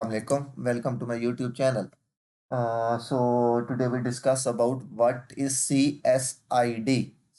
Alaikum. Welcome to my YouTube channel. So today we discuss about what is CSID.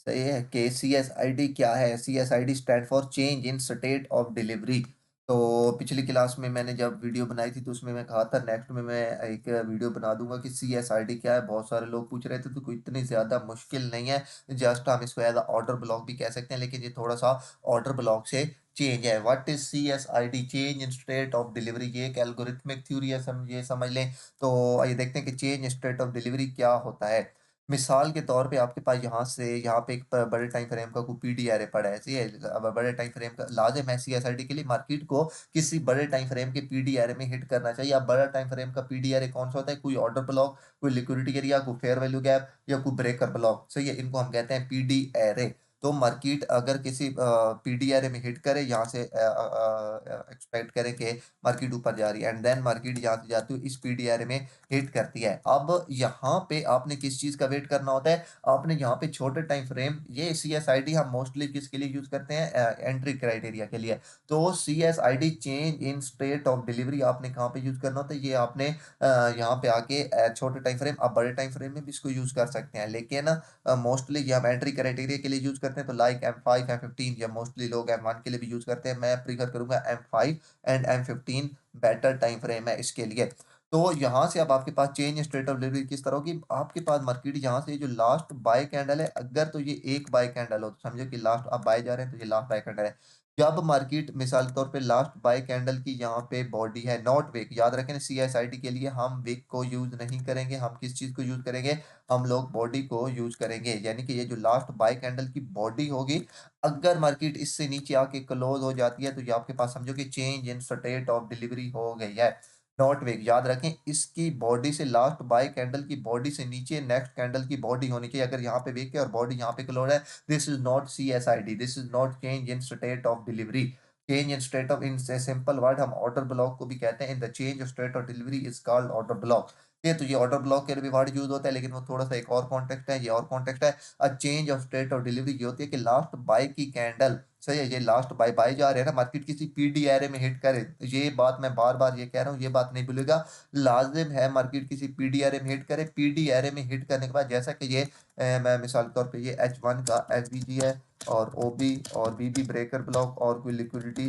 सही है कि CSID क्या है? CSID stand for change in state of delivery. तो पिछली class में मैंने जब वीडियो बनाई थी तो उसमें मैं कहा था नेक्स्ट में मैं एक वीडियो बना दूंगा कि CSID क्या है। बहुत सारे लोग पूछ रहे थे तो कोई इतनी ज़्यादा मुश्किल नहीं है। जस्ट हम इसको एज ऑर्डर ब्लॉक भी कह सकते हैं, लेकिन ये थोड़ा सा ऑर्डर ब्लॉक से चेंज है। What is CSID? Change in state of delivery. ये एक एल्गोरिथमिक थ्योरी है, ये समझ लें। तो आइए देखते हैं कि चेंज स्टेट ऑफ डिलीवरी क्या होता है। मिसाल के तौर पे आपके पास यहाँ से यहाँ पे एक बड़े टाइम फ्रेम का कोई पीडी एरे पड़ा है, सही है। अब बड़े टाइम फ्रेम का लाजिम है CSID के लिए मार्केट को किसी बड़े टाइम फ्रेम के पीडी एरे में हिट करना चाहिए। अब बड़ा टाइम फ्रेम का पीडी एरे कौन सा होता है? कोई ऑर्डर ब्लॉक, कोई लिक्विडिटी एरिया, कोई फेयर वैल्यू गैप या कोई ब्रेकर ब्लॉक, सही है। इनको हम कहते हैं पीडी एरे। तो मार्केट अगर किसी पीडी एरे में हिट करे, यहाँ से एक्सपेक्ट करें कि मार्केट ऊपर जा रही है, एंड देन मार्केट यहाँ से जाती हुई इस पीडी एरे में हिट करती है। अब यहाँ पे आपने किस चीज का वेट करना होता है? आपने यहाँ पे छोटे टाइम फ्रेम, ये CSID हम मोस्टली किसके लिए यूज करते हैं? एंट्री क्राइटेरिया के लिए। तो CSID change in state of delivery आपने कहाँ पे यूज करना होता है? ये आपने यहाँ पे आके छोटे टाइम फ्रेम, आप बड़े टाइम फ्रेम में भी इसको यूज कर सकते हैं, लेकिन मोस्टली ये हम एंट्री क्राइटेरिया के लिए यूज करते हैं। तो लाइक M5 M15 या मोस्टली लोग M1 के लिए भी यूज करते हैं। मैं प्रीफर करूंगा M5 and M15 better time frame है इसके लिए। तो यहाँ से अब आपके पास चेंज स्टेट ऑफ डिलीवरी किस तरह की? आपके पास मार्केट यहाँ से जो लास्ट बाय कैंडल है, अगर तो ये एक बाय कैंडल हो तो समझो कि लास्ट आप बाय जा रहे हैं, तो ये लास्ट बाय कैंडल है। जब मार्केट मिसाल के तौर पे लास्ट बाय कैंडल की यहाँ पे बॉडी है, नॉट विक, याद रखें CSID के लिए हम विक को यूज नहीं करेंगे। हम किस चीज को यूज करेंगे? हम लोग बॉडी को यूज करेंगे। यानी कि ये जो लास्ट बाय कैंडल की बॉडी होगी, अगर मार्केट इससे नीचे आके क्लोज हो जाती है तो ये आपके पास समझो कि change in state of delivery हो गई है। नॉट वेक, याद रखें इसकी बॉडी से, लास्ट बाय कैंडल की बॉडी से नीचे नेक्स्ट कैंडल की बॉडी होनी चाहिए। अगर यहाँ पे वेक है और बॉडी यहाँ पे क्लोज है, this is not CSID, this is not change in state of delivery. Change in state of, in simple word हम ऑर्डर ब्लॉक को भी कहते हैं। In the change of state of delivery is called order block. ये तो ये order block के लिए भी वर्ड यूज होता है, लेकिन वो थोड़ा सा एक और कॉन्टेक्स्ट है, ये और कॉन्टेक्स्ट है। A change of state of delivery ये होती है कि लास्ट बाय की कैंडल, सही है, ये लास्ट बाय बाय जा रहे हैं ना, मार्केट किसी पीडी एरे में हिट करे। ये बात मैं बार बार ये कह रहा हूँ, ये बात नहीं भूलेगा। लाजिम है मार्केट किसी पीडी एरे में हिट करे। पीडी एरे में हिट करने के बाद जैसा कि ये मैं मिसाल के तौर पे ये H1 का FVG है, और OB और BB ब्रेकर ब्लॉक और कोई लिक्विडिटी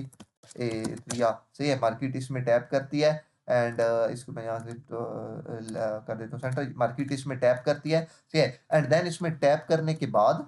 या, सही है, मार्केट इसमें टैप करती है। एंड इसको मैं यहाँ से कर देता हूँ सेंटर। मार्केट इसमें टैप करती है, ठीक है। एंड देन इसमें टैप करने के बाद,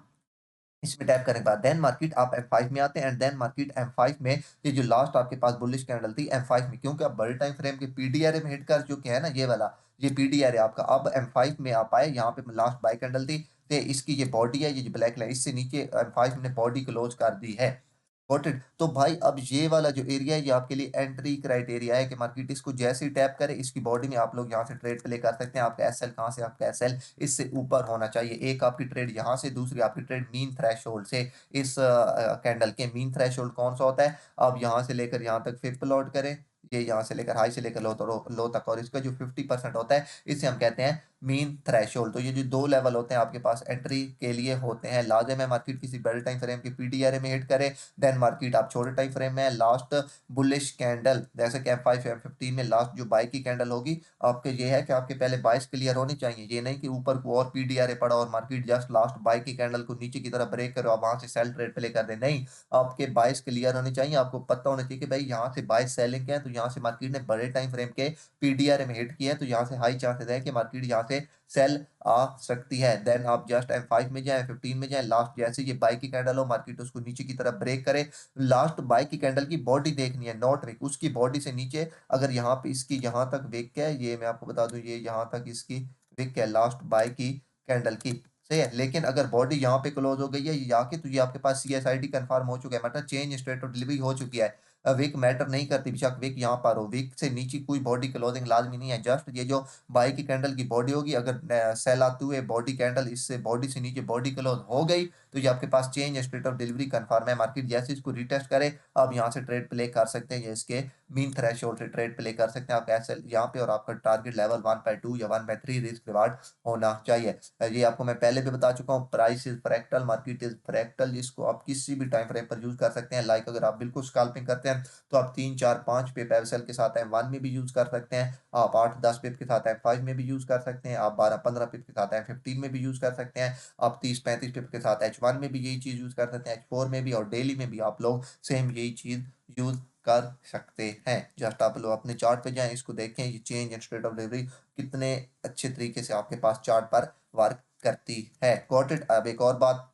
इसमें टैप करने के बाद देन मार्केट आप M5 में आते हैं। एंड देन मार्केट M5 में ये जो लास्ट आपके पास बुलिश कैंडल थी M5 में, क्योंकि आप बड़े टाइम फ्रेम के पीडी एरे में हिट कर चुके हैं ना, ये वाला, ये पीडी एरे आपका। अब M5 में आप आए, यहाँ पे लास्ट बाय कैंडल थी, तो इसकी ये बॉडी है, ये जो ब्लैक लाइन, इससे नीचे M5 ने बॉडी क्लोज कर दी है। Got it. तो भाई अब ये वाला जो एरिया है ये आपके लिए एंट्री क्राइटेरिया है कि मार्केट इसको जैसे ही टैप करे, इसकी बॉडी में आप लोग यहाँ से ट्रेड प्ले कर सकते हैं। आपका एसएल कहाँ से? आपका एसएल इससे ऊपर होना चाहिए। एक आपकी ट्रेड यहाँ से, दूसरी आपकी ट्रेड मीन थ्रेशोल्ड से। इस कैंडल के मीन थ्रेशोल्ड कौन सा होता है? अब यहाँ से लेकर यहाँ तक फिर प्लॉट करें, ये यहाँ से लेकर हाई से लेकर लो तक, और इसका जो 50% होता है इसे हम कहते हैं मीन थ्रेशोल्ड। तो ये जो दो लेवल होते हैं आपके पास एंट्री के लिए होते हैं। लाजिम है मार्केट किसी बड़े टाइम फ्रेम के पीडी एरे में हिट करे, देन मार्केट आप छोटे टाइम फ्रेम में लास्ट बुलिश कैंडल, जैसे कि M5 M15 में लास्ट जो बाय की कैंडल होगी, आपके ये है कि आपके पहले बाइस क्लियर होनी चाहिए। ये नहीं कि ऊपर को और पीडीआर पड़ा और मार्केट जस्ट लास्ट बाय की कैंडल को नीचे की तरफ ब्रेक करो, आप वहां से सेल ट्रेड प्ले कर दे, नहीं। आपके बाइस क्लियर होने चाहिए। आपको पता होना चाहिए कि भाई यहाँ से बाइस सेलिंग है, तो यहाँ से मार्केट ने बड़े टाइम फ्रेम के पीडीआर में हिट किया है, तो यहाँ से हाई चांसेस है कि मार्केट यहाँ से सेल आ सकती है। देन आप जस्ट M5 में जाए, M15 में जाए, लास्ट जैसे ये बाय की कैंडल हो, मार्केट उसको नीचे की तरफ ब्रेक करे। लास्ट बाय की कैंडल की बॉडी देखनी है, नॉट विक, उसकी बॉडी से नीचे। अगर यहाँ पे इसकी यहाँ तक विक है, ये मैं आपको बता दूं, ये यहाँ तक इसकी विक है लास्ट बाय की कैंडल की, सही है। लेकिन अगर बॉडी यहाँ पे क्लोज हो गई है ये आके, तो ये आपके पास CSID कंफर्म हो चुका है, मतलब चेंज स्टेट ऑफ डिलीवरी हो चुकी है। विक मैटर नहीं करती, बेशक विक यहाँ पर हो, विक से नीचे कोई बॉडी क्लोजिंग लाजमी नहीं है। जस्ट ये जो बाय की कैंडल की बॉडी होगी, अगर सेल आते हुए बॉडी कैंडल इससे बॉडी से नीचे बॉडी क्लोज हो गई, तो ये आपके पास change state of delivery confirm है। मार्केट जैसे इसको रिटेस्ट करे, आप यहाँ से ट्रेड प्ले कर सकते हैं, ये इसके मीन थ्रेशोल्ड से ट्रेड प्ले कर सकते हैं आप ऐसे यहाँ पे। और आपका टारगेट लेवल 1/2 या 1/3 रिस्क रिवार्ड होना चाहिए। ये आपको मैं पहले भी बता चुका हूँ, price is fractal, market is fractal, जिसको आप किसी भी टाइम फ्रेम पर यूज कर सकते हैं। लाइक अगर आप बिल्कुल स्कैल्पिंग करते हैं हैं, तो आप 3, 4, 5 पिप एफएसएल के साथ M1 में भी यूज़ कर सकते हैं। आप 8, 10 पिप के साथ M5 में भी यूज़ कर सकते हैं। आप 12, 15 पिप के साथ M15 में भी यूज़ कर सकते हैं। आप 30, 35 पिप के साथ H1 में भी यही चीज़ यूज़ कर सकते हैं, H4 में भी, और डेली में भी आप लोग सेम यही चीज़ यूज़ कर सकते हैं। जस्ट आप लोग अपने चार्ट पे जाएँ, इसको देखें, ये change in state of delivery कितने अच्छे तरीके से आपके पास चार्ट पर वर्क करती है। Got it? अब एक और बात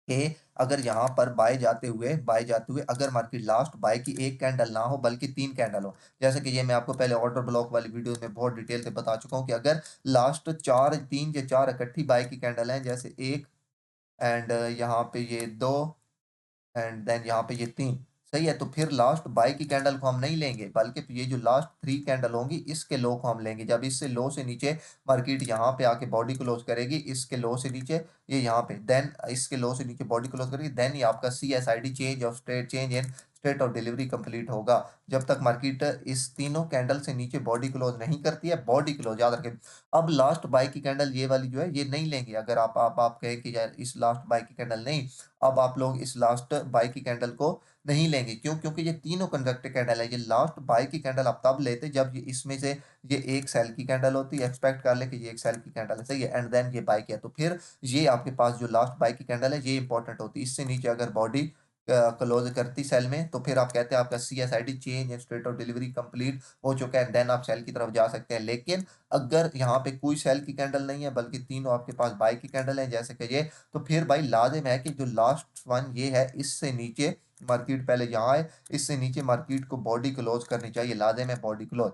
कि अगर यहाँ पर बाय जाते हुए अगर मार्केट लास्ट बाय की 1 कैंडल ना हो बल्कि 3 कैंडल हो। जैसे कि ये मैं आपको पहले ऑर्डर ब्लॉक वाली वीडियो में बहुत डिटेल से बता चुका हूँ कि अगर लास्ट 4 3 या 4 इकट्ठी बाय की कैंडल है, जैसे 1 एंड यहाँ पे ये 2 एंड देन यहाँ पे ये 3, सही है? तो फिर लास्ट बाय की कैंडल को हम नहीं लेंगे, बल्कि ये जो लास्ट 3 कैंडल होंगी इसके लो को हम लेंगे। जब इससे लो से नीचे मार्केट यहाँ पे आके बॉडी क्लोज करेगी, इसके लो से नीचे, ये यहाँ पे, देन इसके लो से नीचे बॉडी क्लोज करेगी, देन ये आपका CSID change in state of delivery complete होगा। जब तक मार्केट इस तीनों कैंडल से नीचे बॉडी क्लोज नहीं करती है, बॉडी क्लोज याद रखें। अब लास्ट बाय की कैंडल ये वाली जो है ये नहीं लेंगे। अगर आप कहें कि यार इस लास्ट बाय की कैंडल नहीं, अब आप लोग इस लास्ट बाय की कैंडल को नहीं लेंगे। क्यों? क्योंकि ये तीनों कंजक्टिव कैंडल है। ये लास्ट बाय की कैंडल आप तब लेते जब ये इसमें से ये एक सेल की कैंडल होती है। एक्सपेक्ट कर ले कि ये एक सेल की कैंडल है, सही है, एंड देन ये बाय किया, तो फिर ये आपके पास जो लास्ट बाय की कैंडल है ये इंपॉर्टेंट होती है। इससे नीचे अगर बॉडी क्लोज करती सेल में, तो फिर आप कहते हैं आपका CSID change in state of delivery complete हो चुका है, देन आप सेल की तरफ जा सकते हैं। लेकिन अगर यहाँ पे कोई सेल की कैंडल नहीं है बल्कि तीनों आपके पास बाय की कैंडल है, जैसे कि ये, तो फिर भाई लाजिम है कि जो लास्ट वन ये है, इससे नीचे मार्केट पहले यहाँ है, इससे नीचे मार्केट को बॉडी क्लोज करनी चाहिए, लाजिम है body close.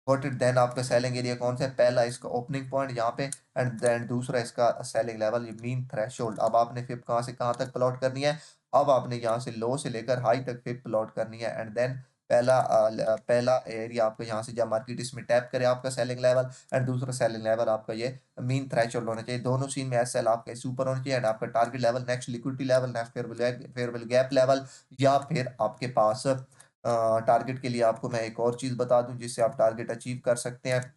Got it? Then आपका सेलिंग एरिया कौन सा है? पहला इसका ओपनिंग पॉइंट यहाँ पे, एंड देन दूसरा इसका सेलिंग लेवल, ये मीन थ्रेशोल्ड। अब आपने फिर कहाँ से कहाँ तक प्लॉट करनी है? अब आपने यहाँ से लो से लेकर हाई तक फिर प्लॉट करनी है, एंड देन पहला एरिया आपका यहाँ से जब मार्केट इसमें टैप करे आपका सेलिंग लेवल, एंड दूसरा सेलिंग लेवल आपका ये मीन थ्रेशोल्ड होना चाहिए। दोनों सीन में एसएल आपका इससे ऊपर होना चाहिए, एंड आपका target level, next liquidity level, next farewell gap level, या फिर आपके पास टारगेट के लिए आपको मैं एक और चीज़ बता दूँ जिससे आप टारगेट अचीव कर सकते हैं।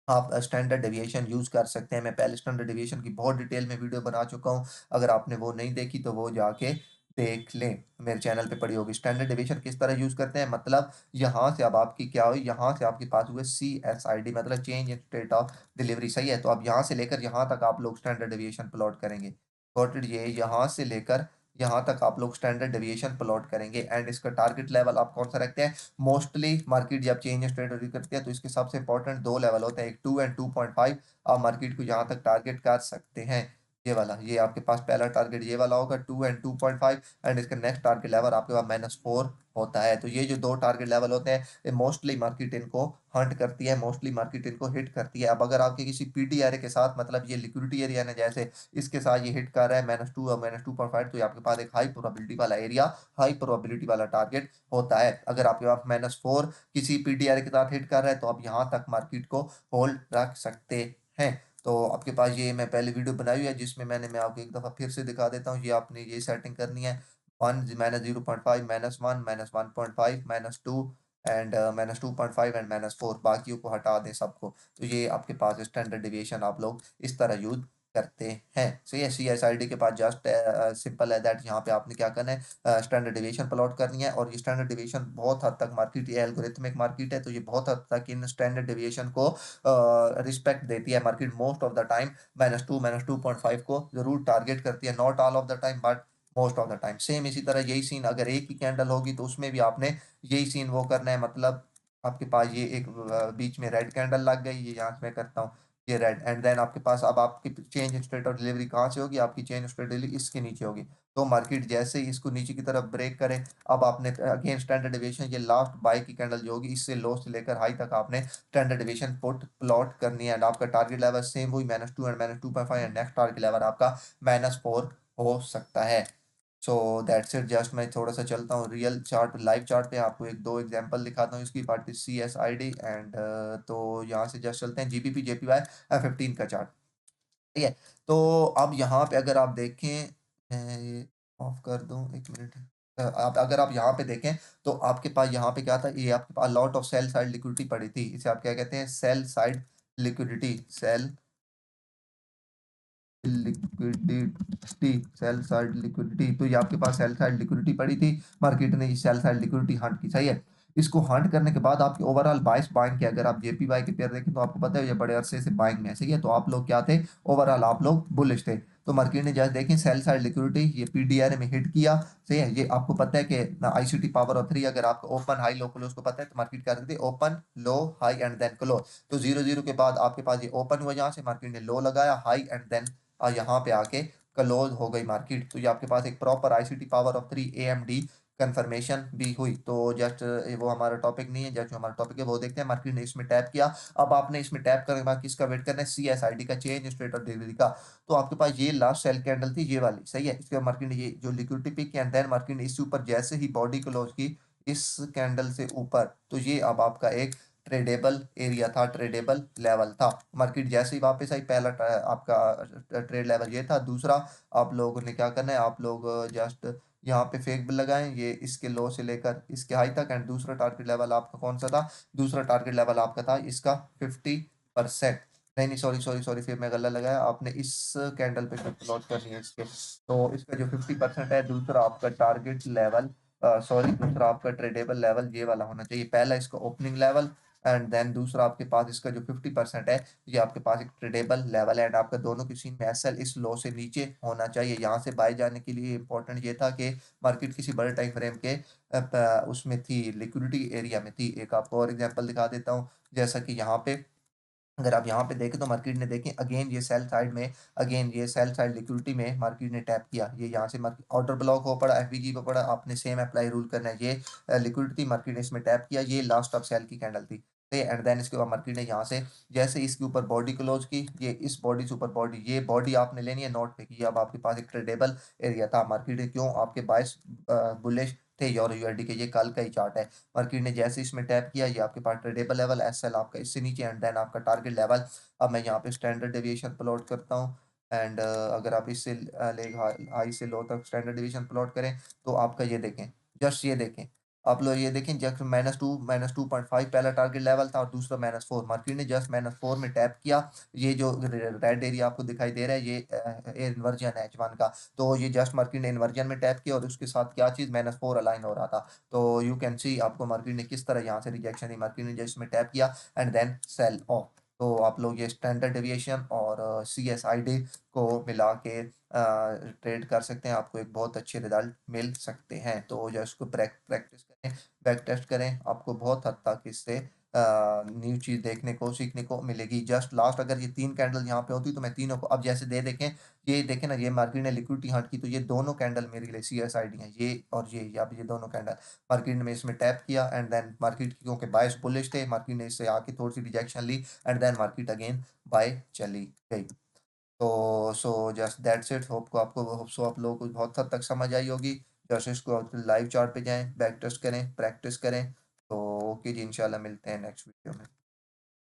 आप स्टैंडर्ड डेविएशन यूज़ कर सकते हैं। मैं पहले स्टैंडर्ड डेविएशन की बहुत डिटेल में वीडियो बना चुका हूँ। अगर आपने वो नहीं देखी तो वो जाके देख लें, मेरे चैनल पे पड़ी होगी। स्टैंडर्ड डेविएशन किस तरह यूज़ करते हैं, मतलब यहाँ से अब आपकी क्या हुई, यहाँ से आपके पास हुए CSID, मतलब change in state of delivery, सही है? तो अब यहाँ से लेकर यहाँ तक आप लोग स्टैंडर्ड डेविएशन प्लॉट करेंगे। Got it? ये यहाँ से लेकर यहाँ तक आप लोग स्टैंडर्ड डेविएशन प्लॉट करेंगे, एंड इसका टारगेट लेवल आप कौन सा रखते हैं? मोस्टली मार्केट जब चेंज इन स्टेट करती है तो इसके सबसे इंपॉर्टेंट 2 लेवल होते हैं, एक 2 एंड 2.5। आप मार्केट को यहाँ तक टारगेट कर सकते हैं। ये वाला, ये आपके पास पहला टारगेट ये वाला होगा 2 एंड 2.5, एंड इसका नेक्स्ट टारगेट लेवल आपके पास -4 होता है। तो ये जो 2 टारगेट लेवल होते हैं, ये मोस्टली मार्केट इनको हंट करती है, मोस्टली मार्केट इनको हिट करती है। अब अगर आपके किसी पीटी एरिया के साथ, मतलब ये लिक्विडिटी एरिया है, जैसे इसके साथ ये हिट कर रहा है -2 और -2.5, तो ये आपके पास एक हाई प्रोबेबिलिटी वाला एरिया, हाई प्रोबेबिलिटी वाला टारगेट होता है। अगर आपके पास -4 किसी पीटीआर के साथ हिट कर रहा है, तो आप यहाँ तक मार्केट को होल्ड रख सकते हैं। तो आपके पास ये मैं पहले वीडियो बनाई हुई है जिसमें मैं आपको एक दफ़ा फिर से दिखा देता हूँ। ये आपने ये सेटिंग करनी है, 1 -0.5 -1 -1.5 -2 एंड -2.5 एंड -4, बाकियों को हटा दें सबको। तो ये आपके पास स्टैंडर्ड डेविएशन आप लोग इस तरह यूज़ करते हैं। सही है? CSID के पास जस्ट सिंपल है दैट, यहाँ पे आपने क्या करना है, स्टैंडर्ड डेविएशन प्लॉट करनी है, और ये स्टैंडर्ड डेविएशन बहुत हद तक मार्केट, ये एल्गोरिथमिक मार्केट है, तो ये बहुत हद तक इन स्टैंडर्ड डेविएशन को रिस्पेक्ट देती है market. Most of the time -2 -2.5 को ज़रूर टारगेट करती है, not all of the time but most of the time. Same इसी तरह यही सीन अगर एक ही कैंडल होगी तो उसमें भी आपने यही सीन वो करना है, मतलब आपके पास ये एक बीच में रेड कैंडल लग गई, ये यहाँ से मैं करता हूँ, ये रेड, एंड देन आपके पास अब आपकी change in state of delivery कहाँ से होगी, आपकी चेंज इन स्टेट डिलीवरी इसके नीचे होगी। तो मार्केट जैसे ही इसको नीचे की तरफ ब्रेक करे, अब आपने अगेन स्टैंडर्ड डेविएशन, ये लास्ट बाय की कैंडल जो होगी इससे लो से लेकर हाई तक आपने स्टैंडर्ड डेविएशन पुट प्लॉट करनी है, एंड आपका टारगेट लेवल सेम वही -2 and -2.5, and next target level आपका -4 हो सकता है। So that's it. जस्ट मैं थोड़ा सा चलता हूँ रियल चार्ट, लाइव चार्ट पे आपको एक दो एग्जांपल दिखाता हूँ इसकी, पार्टी CSID एंड तो यहाँ से जस्ट चलते हैं GBP JPY F15 का चार्ट, ठीक है? तो अब यहाँ पे अगर आप देखें, मैं ये ऑफ कर दूँ 1 मिनट। आप अगर आप यहाँ पे देखें तो आपके पास यहाँ पे क्या था, ये आपके पास lot of sell side liquidity पड़ी थी। इसे आप क्या कहते हैं? Sell side liquidity, sell liquidity, sell side liquidity, तो ये आपके पास सेल साइड लिक्विडिटी पड़ी थी, मार्केट ने ये सेल साइड लिक्विडिटी हंट की, सही है। इसको हंट करने के बाद आपके ओवरऑल बाइस बाइंग के, अगर आप जेपीवाई के पेयर देखें तो आपको पता है ये बड़े अरसे से बाइंग में है, सही है। तो आप लोग क्या थे, ओवरऑल आप लोग बुलिश थे। तो मार्केट ने जैसे देखें सेल साइड लिक्विडिटी ये पीडीआर में हिट किया, सही है। ये आपको पता है कि आईसीटी पावर ऑफ 3 अगर आपको ओपन हाई लो क्लोज को पता है तो मार्केट क्या करती है, open low high and then close. तो 0 0 के बाद आपके पास ये ओपन हुआ, यहाँ से मार्केट ने लो लगाया हाई एंड देन यहाँ पे आके क्लोज हो गई मार्केट। तो ये आपके पास एक proper ICT power of 3 AMD confirmation भी हुई। तो जस्ट वो हमारा टॉपिक नहीं है, जस्ट जो हमारा टॉपिक है वो देखते हैं। मार्केट ने इसमें टैप किया, अब आपने इसमें टैप करने के बाद किसका वेट करना है, सीएसआईडी का, चेंज स्टेट ऑफ डिलीवरी का। तो आपके पास ये लास्ट सेल कैंडल थी ये वाली, सही है। इसके बाद मार्केट ने ये जो liquidity pick and then market ने इससे ऊपर जैसे ही बॉडी क्लोज की इस कैंडल से ऊपर, तो ये अब आपका एक ट्रेडेबल एरिया था, ट्रेडेबल लेवल था। मार्केट जैसे ही वापस आई, पहला आपका ट्रेड लेवल ये था। दूसरा आप लोगों ने क्या करना है, आप लोग जस्ट यहाँ पे फेक बिल लगाएं, ये इसके लो से लेकर इसके हाई तक। एंड दूसरा टारगेट लेवल आपका कौन सा था, दूसरा टारगेट लेवल आपका था इसका 50%। नहीं नहीं, सॉरी सॉरी सॉरी, फिर मैं गलत लगाया। आपने इस कैंडल पे क्लोज करनी है इसके, तो इसका जो 50% है, दूसरा आपका टारगेट लेवल, सॉरी दूसरा आपका ट्रेडेबल लेवल ये वाला होना चाहिए। पहला इसका ओपनिंग लेवल एंड देन दूसरा आपके पास इसका जो 50% है, ये आपके पास एक ट्रेडेबल लेवल है। एंड आपका दोनों की सीन में एसएल इस लो से नीचे होना चाहिए। यहाँ से बाय जाने के लिए इंपॉर्टेंट ये था कि मार्केट किसी बड़े टाइम फ्रेम के उसमें थी, लिक्विडिटी एरिया में थी। एक आपको और एग्जांपल दिखा देता हूँ, जैसा कि यहाँ पे अगर आप यहाँ पे देखें तो मार्केट ने देखें अगेन ये सेल साइड में, अगेन ये सेल साइड लिक्विडिटी में मार्केट ने टैप किया, ये यहाँ से मार्केट ऑर्डर ब्लॉक हो पड़ा, एफबीजी पे पड़ा, आपने सेम अप्लाई रूल करना है। ये लिक्विडिटी मार्केट ने इसमें टैप किया, ये लास्ट ऑफ सेल की कैंडल थी। एंड देन इसके बाद मार्केट ने यहाँ से जैसे इसके ऊपर बॉडी क्लोज की, ये इस बॉडी से ऊपर बॉडी, ये बॉडी आपने लेनी है नोट पे की, अब आपके पास एक ट्रेडेबल एरिया था। मार्केट ने क्यों आपके बायस बुलिश थे यूरो यूएसडी के, ये कल का ही चार्ट है। मार्केट ने जैसे इसमें टैप किया, ये आपके पास ट्रेडेबल लेवल एसएल आपका इससे नीचे एंड देन आपका टारगेट लेवल। अब मैं यहाँ पे स्टैंडर्ड डेविएशन प्लॉट करता हूँ। एंड अगर आप इससे ले हाई से लो तक स्टैंडर्ड डेविएशन प्लॉट करें तो आपका ये देखें, जस्ट ये देखें, आप लोग ये देखें, जस्ट -2 -2.5 पहला टारगेट लेवल था और दूसरा -4। मार्केट ने जस्ट -4 में टैप किया। ये जो रेड एरिया आपको दिखाई दे रहा है, ये इन्वर्जन है H1 का। तो ये जस्ट मार्केट ने इन्वर्जन में टैप किया और उसके साथ क्या चीज़, -4 अलाइन हो रहा था। तो यू कैन सी आपको मार्केट ने किस तरह यहाँ से रिजेक्शन दी, मार्केट ने जस्ट इसमें टैप किया एंड देन सेल ऑफ। तो आप लोग ये स्टैंडर्ड डेविएशन और सीएसआईडी को मिला के ट्रेड कर सकते हैं, आपको एक बहुत अच्छे रिजल्ट मिल सकते हैं। तो जो इसको प्रैक्टिस करें, बैक टेस्ट करें, आपको बहुत हद तक इससे न्यू चीज़ देखने को सीखने को मिलेगी। जस्ट लास्ट अगर ये 3 कैंडल यहाँ पे होती तो मैं तीनों को अब जैसे दे देखें, ये देखें ना, ये मार्केट ने लिक्विडिटी हंट की, तो ये दोनों कैंडल मेरे लिए सीएसआईडी हैं, ये और ये अब ये दोनों कैंडल मार्केट ने इसमें टैप किया एंड देन मार्केट क्योंकि बायस बुलिश थे, मार्केट ने इससे आके थोड़ी सी रिजेक्शन ली and then market again buy चली गई। तो so just that's it. Hope को आपको होप सो आप लोगों को बहुत हद तक समझ आई होगी। जस्ट इसको लाइव चार्ट पे जाएं, बैक टेस्ट करें, प्रैक्टिस करें। तो ओके जी, इंशाल्लाह मिलते हैं नेक्स्ट वीडियो में।